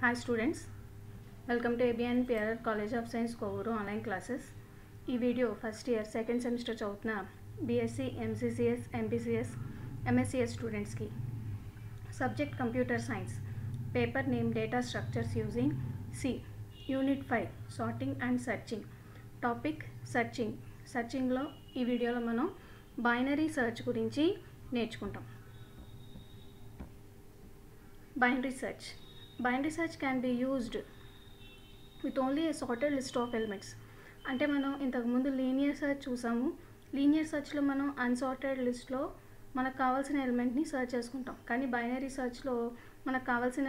Hi students, welcome to ABN PRR College of Science Kovuru online classes. ఈ video first year second semester చదువుతున్న BSc MCCS MPCS MSCS స్టూడెంట్స్కి subject computer science paper name data structures using C unit 5 sorting and searching topic సర్చింగ్లో ఈ వీడియోలో మనం binary search గురించి నేర్చుకుంటాం. Binary search can be used with only a sorted list of elements. అంటే మనం ఇంతకుముందు లీనియర్ సెర్చ్ చూసాము. లీనియర్ సెర్చ్లో మనం అన్సార్టెడ్ లిస్ట్లో మనకు కావాల్సిన ఎలిమెంట్ని సెర్చ్ చేసుకుంటాం. కానీ బైనరీ సెర్చ్లో మనకు కావాల్సిన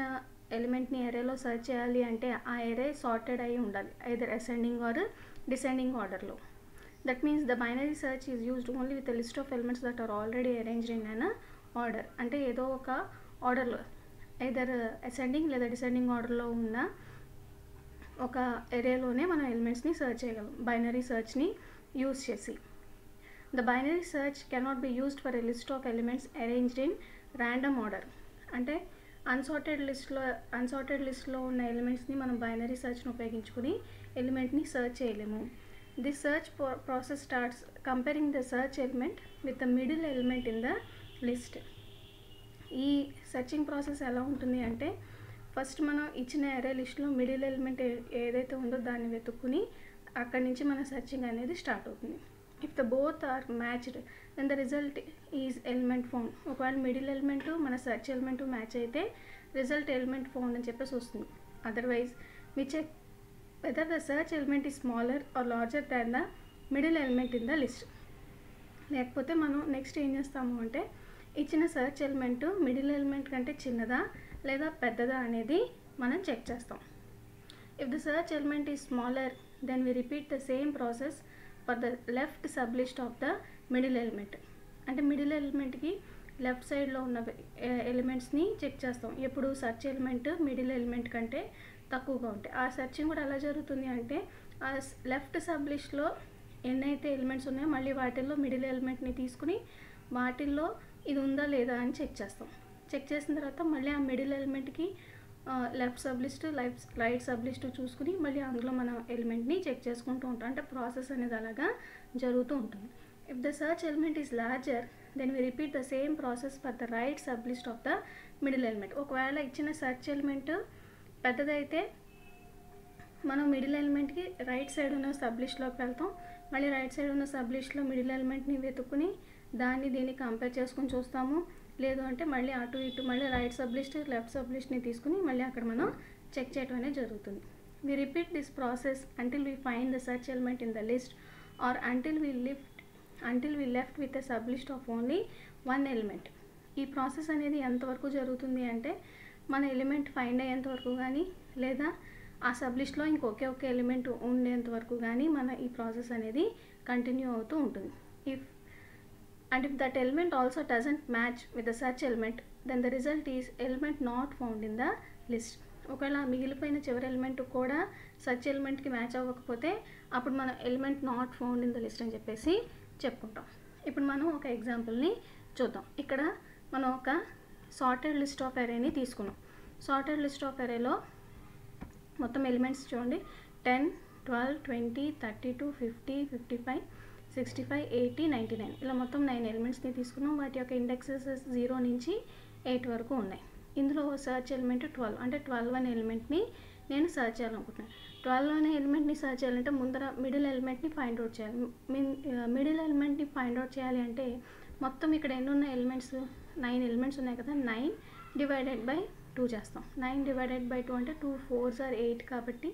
ఎలిమెంట్ని ఎరేలో సెర్చ్ చేయాలి అంటే ఆ ఎరే సార్టెడ్ అయి ఉండాలి, ఐదర్ అసెండింగ్ ఆర్ డిసెండింగ్ ఆర్డర్లో. That means the binary search is used only with a list of elements that are already arranged in an order. అంటే ఏదో ఒక ఆర్డర్లో ఐదర్ అసెండింగ్ లేదా డిసెండింగ్ ఆర్డర్లో ఉన్న ఒక ఎరేలోనే మనం ఎలిమెంట్స్ని సెర్చ్ చేయగలం బైనరీ సెర్చ్ని యూజ్ చేసి. The binary search cannot be used for a list of elements arranged in random order. అంటే అన్సార్టెడ్ లిస్ట్లో ఉన్న ఎలిమెంట్స్ని మనం బైనరీ సెర్చ్ని ఉపయోగించుకుని ఎలిమెంట్ని సెర్చ్ చేయలేము. This search process starts comparing the search element with the middle element in the list. ఈ searching process ఎలా ఉంటుంది అంటే ఫస్ట్ మనం ఇచ్చిన అరే లిస్ట్లో మిడిల్ ఎలిమెంట్ ఏదైతే ఉందో దాన్ని వెతుక్కుని అక్కడి నుంచి మన సెర్చింగ్ అనేది స్టార్ట్ అవుతుంది. If the both are matched then the result is element found. ఒకవేళ మిడిల్ ఎలిమెంటు మన సెర్చ్ ఎలిమెంటు మ్యాచ్ అయితే రిజల్ట్ ఎలిమెంట్ ఫౌండ్ అని చెప్పేసి వస్తుంది. Otherwise we check whether the search element is smaller or larger than the middle element in the list. లేకపోతే మనం next ఏం చేస్తాము అంటే ఇచ్చిన సెర్చ్ ఎలిమెంట్ మిడిల్ ఎలిమెంట్ కంటే చిన్నదా లేదా పెద్దదా అనేది మనం చెక్ చేస్తాం. If the search element is smaller then we repeat the same process for the left sub list of the middle element. అంటే మిడిల్ ఎలిమెంట్కి లెఫ్ట్ సైడ్లో ఉన్న ఎలిమెంట్స్ని చెక్ చేస్తాం ఎప్పుడు సెర్చ్ ఎలిమెంట్ మిడిల్ ఎలిమెంట్ కంటే తక్కువగా ఉంటాయి. ఆ సెర్చింగ్ కూడా ఎలా జరుగుతుంది అంటే ఆ లెఫ్ట్ సబ్ లిస్ట్లో ఎన్నైతే ఎలిమెంట్స్ ఉన్నాయో మళ్ళీ వాటిల్లో మిడిల్ ఎలిమెంట్ని తీసుకుని వాటిల్లో ఇది ఉందా లేదా అని చెక్ చేస్తాం. చెక్ చేసిన తర్వాత మళ్ళీ ఆ మిడిల్ ఎలిమెంట్కి left sub list right sub list చూసుకుని మళ్ళీ అందులో మనం ఎలిమెంట్ని చెక్ చేసుకుంటూ ఉంటాం. అంటే ప్రాసెస్ అనేది అలాగా జరుగుతూ ఉంటుంది. If the search element is larger then we repeat the same process for the right sub list of the middle element. ఒకవేళ ఇచ్చిన సెర్చ్ ఎలిమెంట్ పెద్దదైతే మనం మిడిల్ ఎలిమెంట్కి రైట్ సైడ్ ఉన్న సబ్ లిస్ట్లోకి వెళ్తాం. మళ్ళీ రైట్ సైడ్ ఉన్న సబ్ లిస్ట్లో మిడిల్ ఎలిమెంట్ని వెతుక్కుని దీన్ని కంపేర్ చేసుకుని చూస్తాము. లేదు అంటే మళ్ళీ అటు ఇటు మళ్ళీ right sub list left sub లిస్ట్ని తీసుకుని మళ్ళీ అక్కడ మనం చెక్ చేయడం అనేది జరుగుతుంది. We repeat this process until we find the search element in the list or until we left with a sub list of only one element. ఈ process అనేది ఎంతవరకు జరుగుతుంది అంటే మన ఎలిమెంట్ ఫైండ్ అయ్యేంత వరకు కానీ లేదా ఆ సబ్ లిస్ట్లో ఇంకొకే ఒక ఎలిమెంట్ ఉండేంత వరకు కానీ మన ఈ ప్రాసెస్ అనేది కంటిన్యూ అవుతూ ఉంటుంది. If that element also doesn't match with the search element then the result is element not found in the list. ఒకవేళ మిగిలిపోయిన చివరి ఎలిమెంట్ కూడా సెర్చ్ ఎలిమెంట్కి మ్యాచ్ అవ్వకపోతే అప్పుడు మనం element not found in the list అని చెప్పేసి చెప్పుకుంటాం. ఇప్పుడు మనం ఒక ఎగ్జాంపుల్ని చూద్దాం. ఇక్కడ మనం ఒక సార్టెడ్ లిస్ట్ ఆఫ్ అరేని తీసుకున్నాం. సార్టెడ్ లిస్ట్ ఆఫ్ అరేలో మొత్తం ఎలిమెంట్స్ చూడండి 10, 12, 20, 32, 50, 55, 65, 80, 99 ఇలా మొత్తం 9 ఎలిమెంట్స్ని తీసుకున్నాం. వాటి యొక్క ఇండెక్సెస్ 0 నుంచి 8 వరకు ఉన్నాయి. ఇందులో సెర్చ్ ఎలిమెంట్ 12 అంటే 12 అనే ఎలిమెంట్ని నేను సెర్చ్ చేయాలనుకుంటున్నాను. 12 అనే ఎలిమెంట్ని సెర్చ్ చేయాలంటే ముందర మిడిల్ ఎలిమెంట్ని ఫైండ్ అవుట్ చేయాలి. మిడిల్ ఎలిమెంట్ని ఫైండ్ అవుట్ చేయాలి అంటే మొత్తం ఇక్కడ ఎన్ని ఉన్న ఎలిమెంట్స్ 9 ఎలిమెంట్స్ ఉన్నాయి కదా, 9 డివైడెడ్ బై 2 చేస్తాం. 9 డివైడెడ్ బై 2 అంటే 2 4s are 8 కాబట్టి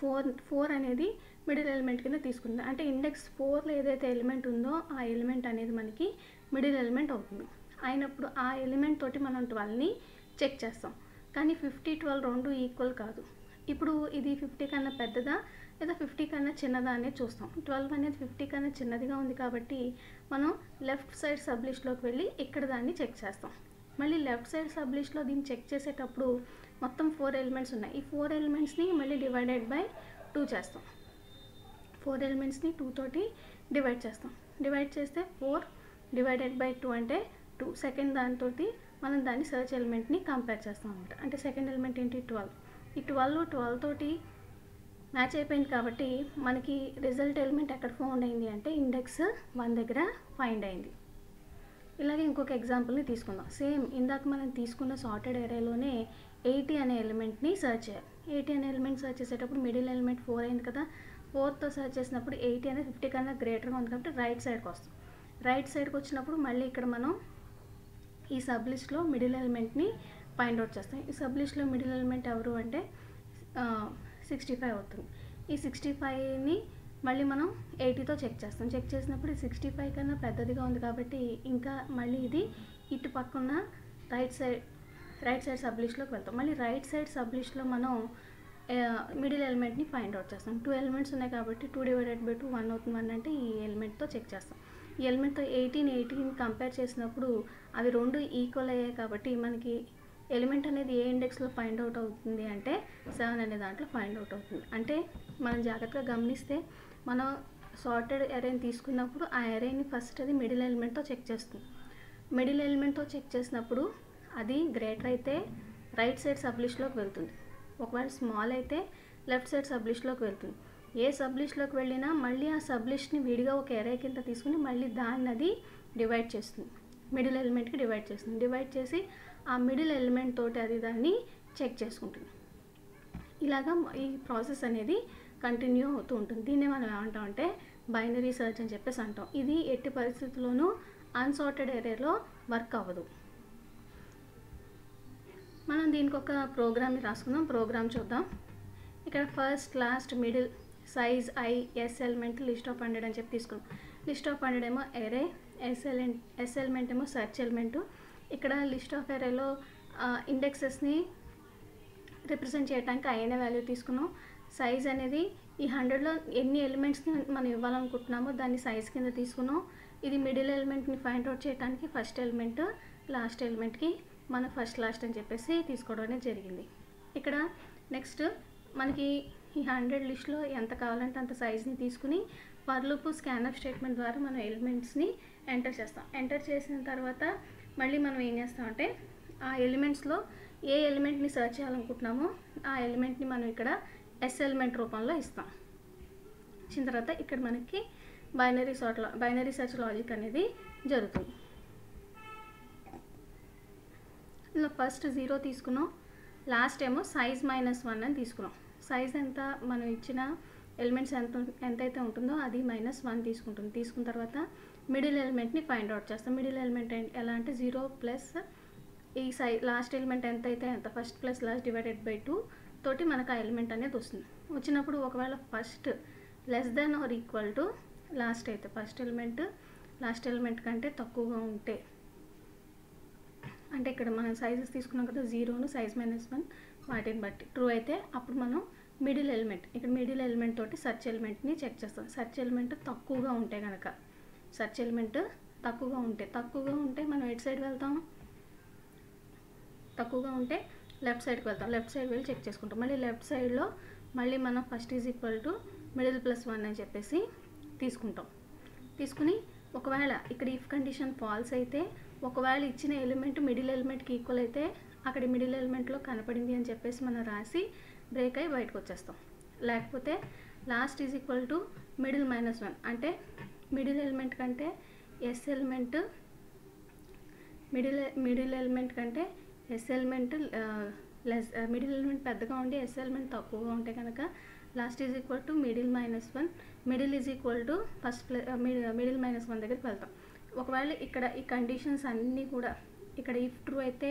4 అనేది మిడిల్ ఎలిమెంట్ కింద తీసుకుంది. అంటే ఇండెక్స్ 4లో ఏదైతే ఎలిమెంట్ ఉందో ఆ ఎలిమెంట్ అనేది మనకి మిడిల్ ఎలిమెంట్ అవుతుంది. అయినప్పుడు ఆ ఎలిమెంట్ తోటి మనం 12ని చెక్ చేస్తాం. కానీ 50, 12 రెండు ఈక్వల్ కాదు. ఇప్పుడు ఇది 50 కన్నా పెద్దదా లేదా 50 కన్నా చిన్నదా అనేది చూస్తాం. 12 అనేది 50 కన్నా చిన్నదిగా ఉంది కాబట్టి మనం లెఫ్ట్ సైడ్ సబ్ లిస్ట్లోకి వెళ్ళి ఇక్కడ దాన్ని చెక్ చేస్తాం. మళ్ళీ లెఫ్ట్ సైడ్ సబ్ లిస్ట్లో దీన్ని చెక్ చేసేటప్పుడు మొత్తం 4 ఎలిమెంట్స్ ఉన్నాయి. ఈ 4 ఎలిమెంట్స్ని మళ్ళీ డివైడెడ్ బై 2 చేస్తాం. 4 ఎలిమెంట్స్ని 2 తోటి డివైడ్ చేస్తాం. డివైడ్ చేస్తే 4 డివైడెడ్ బై 2 అంటే 2. సెకండ్ దాంతో మనం దాన్ని సెర్చ్ ఎలిమెంట్ని కంపేర్ చేస్తాం అనమాట. అంటే సెకండ్ ఎలిమెంట్ ఏంటి 12. ఈ 12 తోటి మ్యాచ్ అయిపోయింది కాబట్టి మనకి రిజల్ట్ ఎలిమెంట్ ఎక్కడ ఫౌండ్ అయింది అంటే ఇండెక్స్ 1 దగ్గర ఫైండ్ అయింది. ఇలాగే ఇంకొక ఎగ్జాంపుల్ని తీసుకుందాం. సేమ్ ఇందాక మనం తీసుకున్న సార్టెడ్ అరేలోనే 80 అనే ఎలిమెంట్ని సర్చ్ చేయాలి. 80 అనే ఎలిమెంట్ సర్చ్ చేసేటప్పుడు మిడిల్ ఎలిమెంట్ 4 అయింది కదా, 4తో సర్చ్ చేసినప్పుడు 80 అనేది 50 కన్నా గ్రేటర్గా ఉంది కాబట్టి రైట్ సైడ్కి వస్తాం. రైట్ సైడ్కి వచ్చినప్పుడు మళ్ళీ ఇక్కడ మనం ఈ సబ్ లిస్ట్లో మిడిల్ ఎలిమెంట్ని ఫైండ్ అవుట్ చేస్తాం. ఈ సబ్ లిస్ట్లో మిడిల్ ఎలిమెంట్ ఎవరు అంటే 65 అవుతుంది. ఈ 65ని మళ్ళీ మనం 80తో చెక్ చేస్తాం. చెక్ చేసినప్పుడు 65 కన్నా పెద్దదిగా ఉంది కాబట్టి ఇంకా మళ్ళీ ఇది ఇటు పక్కన రైట్ సైడ్ సబ్ లిస్ట్లోకి వెళ్తాం. మళ్ళీ రైట్ సైడ్ సబ్ లిస్ట్లో మనం మిడిల్ ఎలిమెంట్ని ఫైండ్ అవుట్ చేస్తాం. 2 ఎలిమెంట్స్ ఉన్నాయి కాబట్టి 2/2 1 అవుతుంది. 1 అంటే ఈ ఎలిమెంట్తో చెక్ చేస్తాం. ఈ ఎలిమెంట్తో 18 కంపేర్ చేసినప్పుడు అవి రెండు ఈక్వల్ అయ్యాయి కాబట్టి మనకి ఎలిమెంట్ అనేది ఏ ఇండెక్స్లో ఫైండ్ అవుట్ అవుతుంది అంటే 7 అనే దాంట్లో ఫైండ్ అవుట్ అవుతుంది. అంటే మనం జాగ్రత్తగా గమనిస్తే మనం సార్టెడ్ అరేని తీసుకున్నప్పుడు ఆ అరేని ఫస్ట్ అది మిడిల్ ఎలిమెంట్తో చెక్ చేస్తుంది. మిడిల్ ఎలిమెంట్తో చెక్ చేసినప్పుడు అది గ్రేటర్ అయితే రైట్ సైడ్ సబ్ లిస్ట్లోకి వెళ్తుంది. ఒకవేళ స్మాల్ అయితే లెఫ్ట్ సైడ్ సబ్ లిస్ట్లోకి వెళ్తుంది. ఏ సబ్ లిస్ట్లోకి వెళ్ళినా మళ్ళీ ఆ సబ్ లిస్ట్ని విడిగా ఒక అరే కింద తీసుకుని మళ్ళీ దాన్ని అది డివైడ్ చేస్తుంది. మిడిల్ ఎలిమెంట్కి డివైడ్ చేస్తుంది. డివైడ్ చేసి ఆ మిడిల్ ఎలిమెంట్ తోటి అది దాన్ని చెక్ చేసుకుంటుంది. ఇలాగా ఈ ప్రాసెస్ అనేది కంటిన్యూ అవుతూ ఉంటుంది. దీన్ని మనం ఏమంటాం అంటే బైనరీ సెర్చ్ అని చెప్పేసి అంటాం. ఇది ఎట్టి పరిస్థితుల్లోనూ అన్సార్టెడ్ అరేలో వర్క్ అవ్వదు. మనం దీనికి ఒక ప్రోగ్రామ్ని రాసుకుందాం. ప్రోగ్రామ్ చూద్దాం. ఇక్కడ first last middle size I S element list of 100 అని చెప్పి తీసుకున్నాం. లిస్ట్ ఆఫ్ 100 ఏమో అరే, ఎస్ ఎలిమెంట్ ఏమో సెర్చ్ ఎలిమెంటు. ఇక్కడ లిస్ట్ ఆఫ్ అరేలో ఇండెక్సెస్ని రిప్రజెంట్ చేయడానికి ఐ అనే వాల్యూ తీసుకున్నాం. సైజ్ అనేది ఈ 100లో ఎన్ని ఎలిమెంట్స్ని మనం ఇవ్వాలనుకుంటున్నామో దాన్ని సైజ్ కింద తీసుకున్నాం. ఇది మిడిల్ ఎలిమెంట్ని ఫైండ్ అవుట్ చేయడానికి ఫస్ట్ ఎలిమెంట్ లాస్ట్ ఎలిమెంట్కి మనం ఫస్ట్ లాస్ట్ అని చెప్పేసి తీసుకోవడం అనేది జరిగింది. ఇక్కడ నెక్స్ట్ మనకి ఈ 100 లిస్ట్లో ఎంత కావాలంటే అంత సైజ్ని తీసుకుని ఫర్ లూప్ స్కాన్అప్ స్టేట్మెంట్ ద్వారా మనం ఎలిమెంట్స్ని ఎంటర్ చేస్తాం. ఎంటర్ చేసిన తర్వాత మళ్ళీ మనం ఏం చేస్తామంటే ఆ ఎలిమెంట్స్లో ఏ ఎలిమెంట్ని సెర్చ్ చేయాలనుకుంటున్నామో ఆ ఎలిమెంట్ని మనం ఇక్కడ ఎస్ ఎలిమెంట్ రూపంలో ఇస్తాం. ఇచ్చిన తర్వాత ఇక్కడ మనకి బైనరీ సెర్చ్ లాజిక్ అనేది జరుగుతుంది. ఇందులో ఫస్ట్ 0 తీసుకున్నాం, లాస్ట్ ఏమో సైజ్ -1 అని తీసుకున్నాం. సైజ్ ఎంత మనం ఇచ్చిన ఎలిమెంట్స్ ఎంతైతే ఉంటుందో అది -1 తీసుకుంటుంది. తీసుకున్న తర్వాత మిడిల్ ఎలిమెంట్ని ఫైండ్ అవుట్ చేస్తాం. మిడిల్ ఎలిమెంట్ ఎలా అంటే 0 ప్లస్ ఈ లాస్ట్ ఎలిమెంట్ ఎంతైతే ఎంత first plus last divided by 2 తోటి మనకు ఆ ఎలిమెంట్ అనేది వస్తుంది. వచ్చినప్పుడు ఒకవేళ first less than or equal to last అయితే ఫస్ట్ ఎలిమెంట్ లాస్ట్ ఎలిమెంట్ కంటే తక్కువగా ఉంటే అంటే ఇక్కడ మనం సైజెస్ తీసుకున్నాం కదా 0ను సైజ్ -1 వాటిని బట్టి ట్రూ అయితే అప్పుడు మనం మిడిల్ ఎలిమెంట్ ఇక్కడ మిడిల్ ఎలిమెంట్ తోటి సెర్చ్ ఎలిమెంట్ని చెక్ చేస్తాం. సెర్చ్ ఎలిమెంట్ తక్కువగా ఉంటే కనుక సెర్చ్ ఎలిమెంట్ తక్కువగా ఉంటే మనం ఎటు సైడ్ వెళ్తాం, తక్కువగా ఉంటే లెఫ్ట్ సైడ్కి వెళ్తాం. లెఫ్ట్ సైడ్ వెళ్ళి చెక్ చేసుకుంటాం. మళ్ళీ లెఫ్ట్ సైడ్లో మళ్ళీ మనం first is equal to middle +1 అని చెప్పేసి తీసుకుంటాం. తీసుకుని ఒకవేళ ఇక్కడ ఇఫ్ కండిషన్ ఫాల్స్ అయితే ఒకవేళ ఇచ్చిన ఎలిమెంట్ మిడిల్ ఎలిమెంట్కి ఈక్వల్ అయితే అక్కడ మిడిల్ ఎలిమెంట్లో కనపడింది అని చెప్పేసి మనం రాసి బ్రేక్ అయ్యి బయటకు వచ్చేస్తాం. లేకపోతే last is equal to middle -1 అంటే మిడిల్ ఎలిమెంట్ కంటే ఎస్ ఎలిమెంట్ మిడిల్ ఎలిమెంట్ కంటే ఎస్ ఎలిమెంట్ మిడిల్ ఎలిమెంట్ పెద్దగా ఉండి ఎస్ ఎలిమెంట్ తక్కువగా ఉంటే కనుక last is equal to middle -1 middle is equal to middle -1 దగ్గరికి వెళ్తాం. ఒకవేళ ఇక్కడ ఈ కండిషన్స్ అన్నీ కూడా ఇక్కడ ఇఫ్ ట్రూ అయితే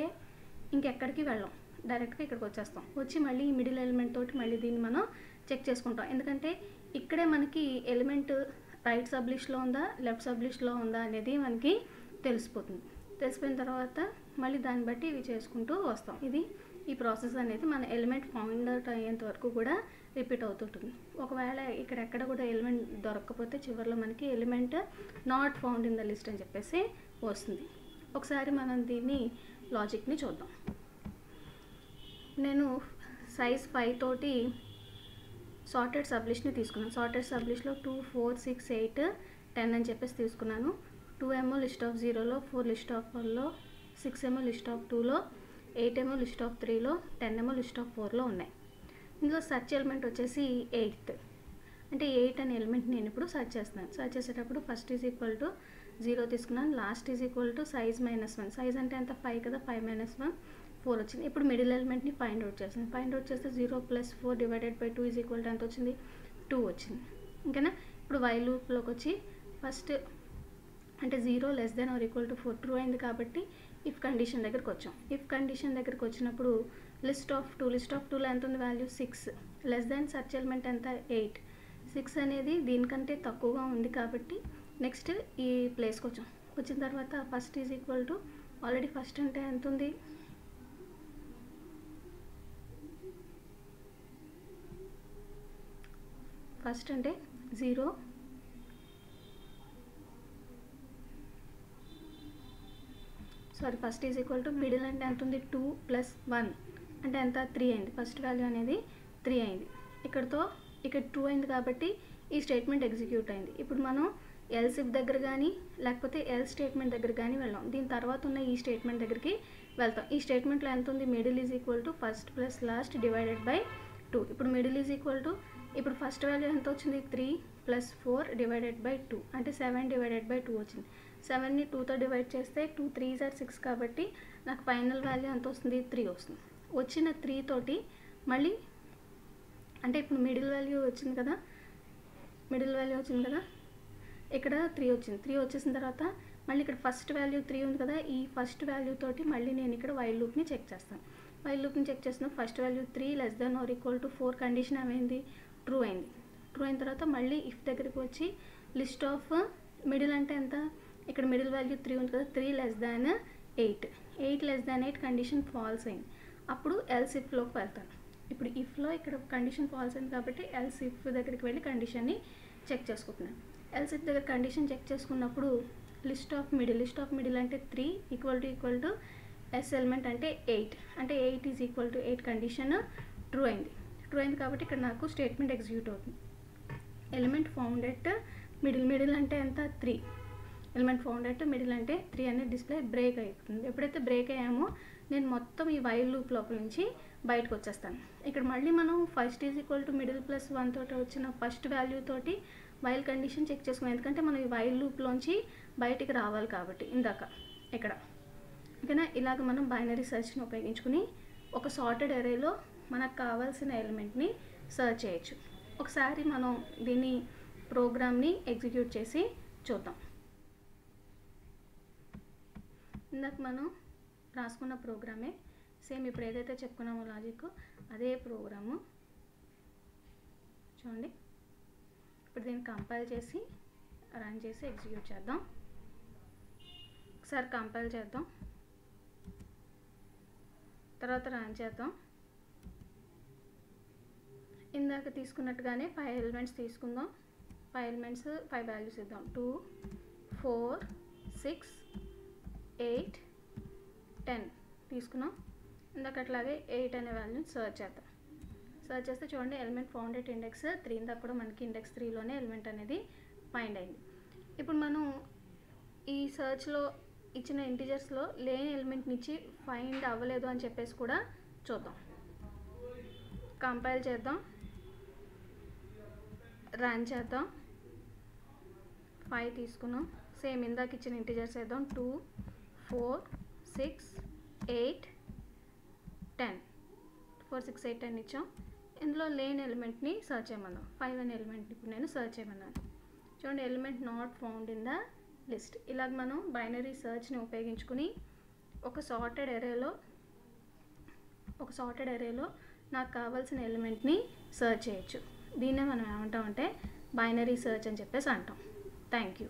ఇంకెక్కడికి వెళ్ళాం, డైరెక్ట్గా ఇక్కడికి వచ్చేస్తాం. వచ్చి మళ్ళీ ఈ మిడిల్ ఎలిమెంట్ తోటి మళ్ళీ దీన్ని మనం చెక్ చేసుకుంటాం. ఎందుకంటే ఇక్కడే మనకి ఎలిమెంట్ రైట్ సబ్ లిస్ట్లో ఉందా లెఫ్ట్ సబ్ లిస్ట్లో ఉందా అనేది మనకి తెలిసిపోతుంది. తెలిసిపోయిన తర్వాత మళ్ళీ దాన్ని బట్టి ఇవి చేసుకుంటూ వస్తాం. ఈ ప్రాసెస్ అనేది మన ఎలిమెంట్ ఫౌండ్ అవుట్ అయ్యేంత వరకు కూడా రిపీట్ అవుతుంటుంది. ఒకవేళ ఇక్కడెక్కడ కూడా ఎలిమెంట్ దొరకకపోతే చివరిలో మనకి element not found in the list అని చెప్పేసి వస్తుంది. ఒకసారి మనం దీన్ని లాజిక్ని చూద్దాం. నేను సైజ్ 5 తోటి సార్టెడ్ సబ్ లిస్ట్ని తీసుకున్నాను. సార్టెడ్ సబ్ లిస్ట్లో 2, 4, 6, 8, 10 అని చెప్పేసి తీసుకున్నాను. 2 ఏమో లిస్ట్ ఆఫ్ 0లో 4 లిస్ట్ ఆఫ్ 1లో 6 ఏమో లిస్ట్ ఆఫ్ 2లో, 8 ఏమో లిస్ట్ ఆఫ్ 3లో, 10 ఏమో లిస్ట్ ఆఫ్ 4లో ఉన్నాయి. ఇందులో సెర్చ్ ఎలిమెంట్ వచ్చేసి 8th, అంటే 8 అనే ఎలిమెంట్ నేను ఇప్పుడు సెర్చ్ చేస్తున్నాను. సెర్చ్ చేసేటప్పుడు ఫస్ట్ ఈజ్ ఈక్వల్ టు 0 తీసుకున్నాను, last is equal to size -1. Size అంటే ఎంత 5 కదా, 5 - 1 4 వచ్చింది. ఇప్పుడు మిడిల్ ఎలిమెంట్ని ఫైండ్ అవుట్ చేస్తాను. ఫైండ్ అవుట్ చేస్తే 0 + 4 / 2 ఈజ్ ఈక్వల్ టు ఎంత వచ్చింది, 2 వచ్చింది. ఓకేనా. ఇప్పుడు వైల్ లూప్లోకి వచ్చి ఫస్ట్ అంటే 0 <= 4 ట్రూ అయింది కాబట్టి ఇఫ్ కండిషన్ దగ్గరికి వచ్చాం. ఇఫ్ కండిషన్ దగ్గరికి వచ్చినప్పుడు లిస్ట్ ఆఫ్ 2లో ఎంత ఉంది వాల్యూ 6, సెర్చ్ ఎలిమెంట్ ఎంత 8. 6 అనేది దీనికంటే తక్కువగా ఉంది కాబట్టి నెక్స్ట్ ఈ ప్లేస్కి వచ్చాం. వచ్చిన తర్వాత first is equal to already first అంటే ఎంత ఉంది, ఫస్ట్ అంటే 0, first is equal to middle అంటే ఎంత ఉంది 2 + 1 అంటే ఎంత 3 అయింది. ఫస్ట్ వాల్యూ అనేది 3 అయింది. ఇక్కడ 2 అయింది కాబట్టి ఈ స్టేట్మెంట్ ఎగ్జిక్యూట్ అయింది. ఇప్పుడు మనం ఎల్స్ ఇఫ్ దగ్గర కానీ లేకపోతే ఎల్ స్టేట్మెంట్ దగ్గర కానీ వెళ్ళాం. దీని తర్వాత ఉన్న ఈ స్టేట్మెంట్ దగ్గరికి వెళ్తాం. ఈ స్టేట్మెంట్లో ఎంత ఉంది, middle is equal to first plus last / 2. ఇప్పుడు మిడిల్ ఈజ్ ఈక్వల్ టు ఇప్పుడు ఫస్ట్ వాల్యూ ఎంత వచ్చింది 3 + 4 / 2 అంటే 7 / 2 వచ్చింది. 7ని 2తో డివైడ్ చేస్తే 2 3s are 6 కాబట్టి నాకు ఫైనల్ వాల్యూ ఎంత వస్తుంది, 3 వస్తుంది. వచ్చిన 3 తోటి మళ్ళీ అంటే ఇప్పుడు మిడిల్ వాల్యూ వచ్చింది కదా, ఇక్కడ 3 వచ్చింది. 3 వచ్చేసిన తర్వాత మళ్ళీ ఇక్కడ ఫస్ట్ వాల్యూ 3 ఉంది కదా, ఈ ఫస్ట్ వాల్యూ తోటి మళ్ళీ నేను ఇక్కడ వైల్ లూప్ని చెక్ చేస్తాను. వైల్ లూప్ని చెక్ చేసిన ఫస్ట్ వాల్యూ 3 <= 4 కండిషన్ ఏమైంది, ట్రూ అయింది. ట్రూ అయిన తర్వాత మళ్ళీ ఇఫ్ దగ్గరికి వచ్చి లిస్ట్ ఆఫ్ మిడిల్ అంటే ఎంత, ఇక్కడ మిడిల్ వాల్యూ 3 ఉంది కదా, 3 <= 8. 8 <= 8 కండిషన్ ఫాల్స్ అయింది. అప్పుడు ఎల్స్ ఇఫ్లోకి వెళ్తాను. ఇప్పుడు ఇఫ్లో ఇక్కడ కండిషన్ ఫాల్స్ అయింది కాబట్టి ఎల్స్ ఇఫ్ దగ్గరికి వెళ్ళి కండిషన్ని చెక్ చేసుకుంటున్నాను. ఎల్స్ ఇఫ్ దగ్గర కండిషన్ చెక్ చేసుకున్నప్పుడు లిస్ట్ ఆఫ్ మిడిల్ అంటే 3 = ఎస్ ఎలిమెంట్ అంటే 8 అంటే 8 is equal to 8 condition true అయింది. ట్రూ అయింది కాబట్టి ఇక్కడ నాకు స్టేట్మెంట్ ఎగ్జిక్యూట్ అవుతుంది. ఎలిమెంట్ ఫౌండ్ ఎట్ మిడిల్ అంటే ఎంత 3. ఎలిమెంట్ ఫౌండ్ ఎట్ మిడిల్ అంటే 3 అనేది డిస్ప్లే బ్రేక్ అవుతుంది. ఎప్పుడైతే బ్రేక్ అయ్యామో నేను మొత్తం ఈ వైల్ లూప్ లోపల నుంచి బయటకు వచ్చేస్తాను. ఇక్కడ మళ్ళీ మనం first is equal to middle + 1 తోటి వచ్చిన ఫస్ట్ వాల్యూ తోటి వైల్ కండిషన్ చెక్ చేసుకున్నాం. ఎందుకంటే మనం ఈ వైల్ లూప్లోంచి బయటికి రావాలి కాబట్టి ఇందాక ఇక్కడ. ఓకేనా. ఇలాగ మనం బైనరీ సెర్చ్ని ఉపయోగించుకుని ఒక సార్టెడ్ అరేలో మనకు కావాల్సిన ఎలిమెంట్ని సెర్చ్ చేయొచ్చు. ఒకసారి మనం దీన్ని ప్రోగ్రామ్ని ఎగ్జిక్యూట్ చేసి చూద్దాం. ఇందాక మనం రాసుకున్న ప్రోగ్రామే సేమ్ ఇప్పుడు ఏదైతే చెప్పుకున్నామో లాజిక్ అదే ప్రోగ్రాము చూడండి. ఇప్పుడు దీన్ని కంపైల్ చేసి రన్ చేసి ఎగ్జిక్యూట్ చేద్దాం. ఒకసారి కంపైల్ చేద్దాం, తర్వాత రన్ చేద్దాం. ఇందాక తీసుకున్నట్టుగానే 5 ఎలిమెంట్స్ తీసుకుందాం. 5 ఎలిమెంట్స్ 5 వాల్యూస్ ఇద్దాం. 2 4 6 8 10 తీసుకున్నాం. ఇందాక అట్లాగే 8 అనే వాల్యూని సెర్చ్ చేద్దాం. సెర్చ్ చేస్తే చూడండి ఎలిమెంట్ ఫౌండ్ ఎట్ ఇండెక్స్ 3. ఇందాక కూడా మనకి ఇండెక్స్ 3లోనే ఎలిమెంట్ అనేది ఫైండ్ అయింది. ఇప్పుడు మనం ఈ సెర్చ్లో ఇచ్చిన ఇంటిజర్స్లో లేని ఎలిమెంట్ నుంచి ఫైండ్ అవ్వలేదు అని చెప్పేసి కూడా చూద్దాం. కంపైల్ చేద్దాం, రన్ చేద్దాం. 5 తీసుకున్నాం. సేమ్ ఇందాక ఇచ్చిన ఇంటిజర్స్ వేద్దాం. 2 4 6 8 10 4 6 8 10 ఇచ్చాం. ఇందులో లేని ఎలిమెంట్ని సెర్చ్ చేయమన్నాం. 5 అనే ఎలిమెంట్ని ఇప్పుడు నేను సెర్చ్ చేయమన్నాను. చూడండి element not found in the list. ఇలాగ మనం బైనరీ సెర్చ్ని ఉపయోగించుకుని ఒక సార్టెడ్ అరేలో నాకు కావాల్సిన ఎలిమెంట్ని సెర్చ్ చేయొచ్చు. దీన్నే మనం ఏమంటామంటే బైనరీ సెర్చ్ అని చెప్పేసి అంటాం. Thank you.